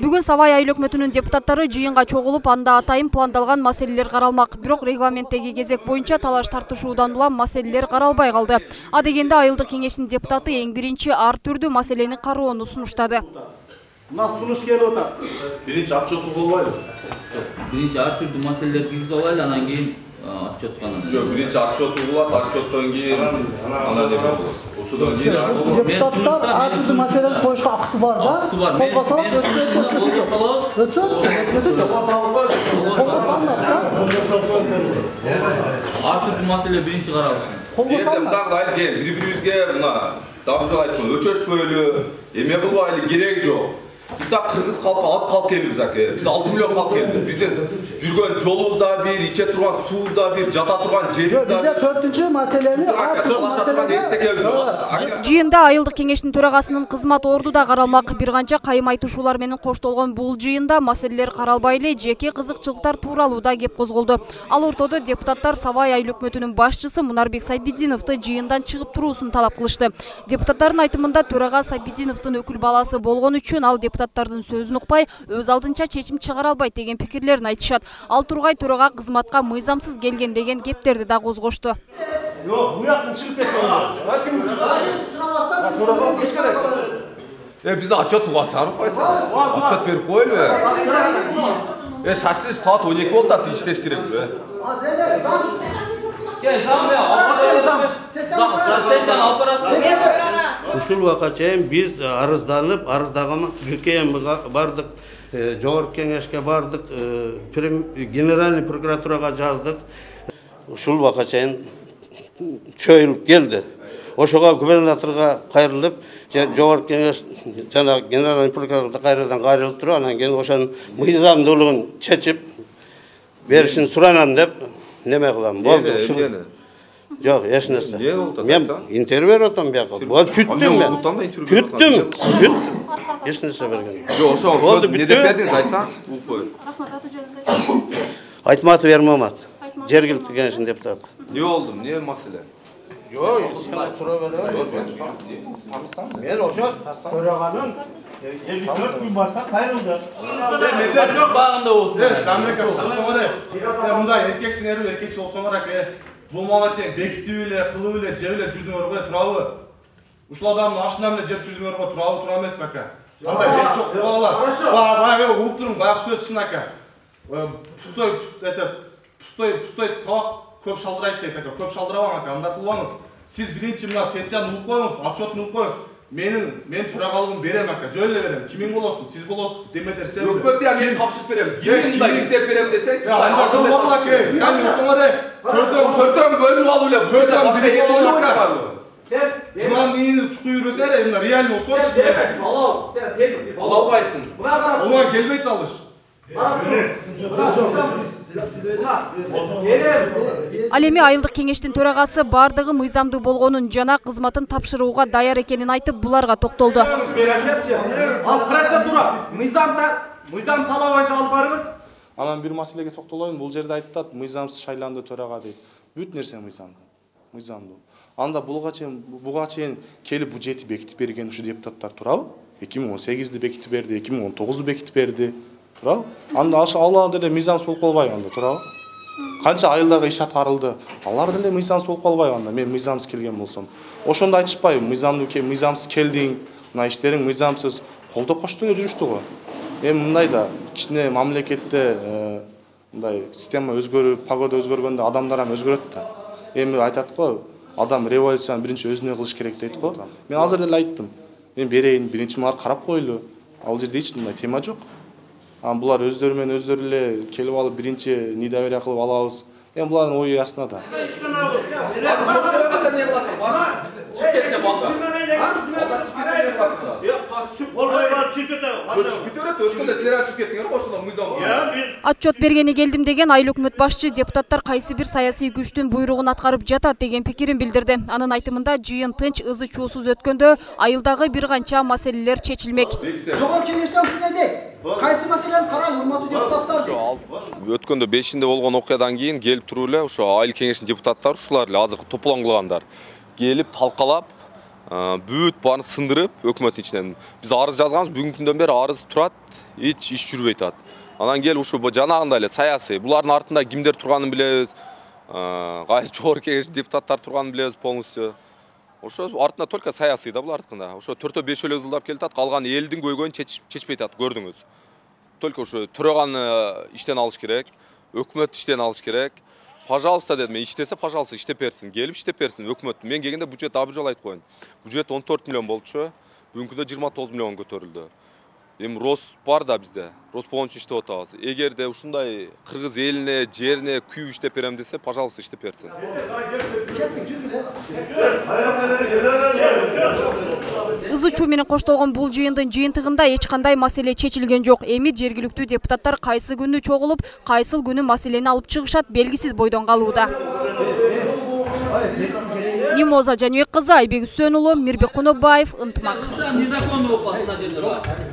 Бүгін Савай айыл өкмөтүнүн депутаттары жыйынга чогулуп, анда атайын пландалган маселелер каралмак. Бирок регламенттеги кезек боюнча талаш тартышуудан улам маселелер каралбай калды. А дегенде айылдык кеңештин депутаты эң биринчи ар түрдүү маселени кароону сунуштады. Сунуш келип атат. Биринчи отчет болбойбу? Биринчи ар түрдүү маселелерди киргизе алайлы, анан кийин отчет кана. Жок, биринчи отчет угулат, отчеттон кийин ана деп болот. Ошодон кийин депутаттар ар түрдүү маселени коюшка акысы бар да. Акысы бар. Мен ар түрдүү маселе биринчи каралышы. Эртем дагы айыл кел, бири-бирибизге мына дагы жол айткан, өчөшпөйлү, эме кылбайлы, кереги жок. Итак, кыргыз халкы аз калып келбиз аке. Биз 6 миллион калып келбиз. Биздин жүргөн жолубуз да бир, иче турган суубуз да бир, жата турган жерибиз да бир. Бизде 4-чү маселени Жыйында айылдык кеңештин төрагасынын кызмат орду да каралмак. Бир канча кайым айтышуулар менен коштолгон бул жыйында маселелер каралбай эле жеке кызыкчылыктар тууралуу да кеп козголду. Ал ортодо депутаттар Савай айыл өкмөтүнүн башчысы Мунарбек Сайбидиновду жыйындан чыгып туруусун талап кылышты. Депутаттардын айтымында төрага Сайбидиновдун өкүл баласы болгон үчүн ал депутаттардын сөзүн укпай, өз алдынча чечим чыгара албайт деген пикирлерин айтышат. Ал тургай төрага кызматка мыйзамсыз келген деген кептерди да козгошту. Yok, bu yakın çıkıp etmedi. Bizde отчет басарып койсо. Отчет берип коелу. Шашылыш саат 12 болуп атат, иштеш керек. Ушул убакка чейин биз арызданып, арыздаган ГКМ бардык, жогорку кеңешке бардык, генеральный прокуратурага жаздык. Ушул убакка чейин чөйүлүп келди. Ошого губернаторга кайрылып, жогорку кеңеш жана генеральный прокуратурага кайрылып туруп, анан кийин ошонун мыйзамдуулугун чечип беришин суранам деп неме кылам. Болду. Жок, эч нерсе. Мен интервью берип атам бияка. Болду, күттүм мен. Күттүм. Эч нерсе берген. Жок, ошо не деп бердиңиз, айтсаңыз, угуп коеюн. Айтматов Ермамат, жергиликтүү кеңештин депутаты. Не болду? Не маселе? Жок, сен сурап берем. Мен ошо төраганын 54 күн барса кайрылды. Багында болсун. Замрека болсоңор, мындай эркек сиңер, эркекчи болсоңор аке. Бул мага чейин бекитип эле, кылып эле, жеп эле жүрдүңөр го, турабы? Ушул адамдын ашынан эле жеп жүрдүңөр го, турабы, тура эмеспи аке? Андай бек жок кылгала. Баягы угуп турум, баягы сөз чын аке. Пустой табак көп шалдырайт дейт аке. Көп шалдырабаң аке, андай кылбаңыз. Сиз биринчи мына сессияны угуп коюңуз, отчетун угуп коюңуз. Мен төрагалыгын берем аке, жөн эле берем. Кимиң болосун, сиз болосуз, демедер сен. Өкмөттү я мен тапшырып берем. Кимиң мындай иштеп берем десеңиз, андай кылбагыла аке. Кани осоңор төртөн бөлүп алып эле, төртөн бирик алып аке. Sen Juan neyini çıkıyor yürüsene, bunlar real olsun. Sen demek biz alav. Sen gelme biz alav baysın. Ona gelmeyt alış. Ал эми айылдык кеңештин төрагасы бардыгы мыйзамдуу болгонун жана кызматын тапшырууга даяр экенин айтып, буларга токтолду. Ал процедура мыйзам талап боюнча алып барыңыз. Анан бир маселеге токтолоюн. Бул жерде айтат, мыйзамсыз шайланды төрага дейт. Бүт нерсе мыйзамдуу. Анда буга чейин келип бюджети бекитип берген ушу депутаттар турабы? 2018'de бекитип берди, 2019'da бекитип берди. Турабы? Анда алар деле мыйзамсыз болуп калбайбы анда, турабы? Канча айылдарга иш аткарылды. Алар деле мыйзамсыз болуп калбайбы анда? Мен мыйзамсыз келген болсом. Ошондо айтышпайбы, мыйзамсыз келдиң, мына иштериң мыйзамсыз. Колдо коштуп эле жүрүштү го. Эми мындай да кичине мамлекетте мындай система өзгөрүп, погода өзгөргөндө адамдар ham өзгөрөт да. Эми айтат го, адам революцияны биринчи өзүнө кылыш керек дейт го. Мен азыр деле айттым. Мен берейин, биринчи мага карап койлу. Ал жерде эч мындай тема жок. Булар өздөрү менен өздөрү эле келип алып биринчи недоверие кылып алабыз. Эми булардын ою астында. Отчет бергени келдим деген айыл өкмөт башчы депутаттар кайсы бир саясий күчтүн буйругун аткарып жатат деген пикирин билдирди. Анын айтымында жыйын тынч, ызы чуусуз өткөндө айылдагы бир канча маселелер чечилмек. Жогорку кеңештен ушундай дейт. Кайсы маселени карап, урматтуу депутаттар дейт. Өткөндө 5-inde болгон окуядан кийин келип туруп эле ошо айыл кеңештин депутаттары ушулар эле азыркы топлон кылгандар. келип талкалап, бүт баарын сындырып өкмөттүн ичинен. Биз арыз жазганбыз, бүгүнкү күндөн бери арыз турат, эч иш жүрбөй атат. Анан кел ушу жанагындай эле саясий, булардын артында кимдер турганын билебиз. Кайсы жогорку кеңеш депутаттар турганын билебиз полностью. Ошо артында только саясий да булардыкында. Ошо 4-5 ызылдап келатат, калган элдин көйгөйүн чечпей атат, көрдүңүз. Только ошо төрөганы иштен алыш керек, өкмөт иштен алыш керек. Пожалуйста дедим, мен иштесе, пожалуйста иштеп берсин, келип иштеп берсин өкмөт. Мен келгенде бюджет абжол айтып коеюн. Бюджет 14 миллион болчу, бүгүнкүндө 29 миллион көтөрүлдү. Эми рост бар да бизде. Рост боюнча иштеп атабыз. Эгерде ушундай кыргыз элине, жерине күйүп иштеп берем десе, пожалуйста иштеп берсин. Ызы чуу менен коштолгон бул жыйындын жыйынтыгында эч кандай маселе чечилген жок. Эми жергиликтүү депутаттар кайсы күнү чогулуп, кайсыл күнү маселени алып чыгышат белгисиз бойдон калууда. Мимоза Жаныбек кызы, Айбек Үсөнұлы, Мирбек Кунобаев, Ынтымак. Незаконно болуп калды мына жерде.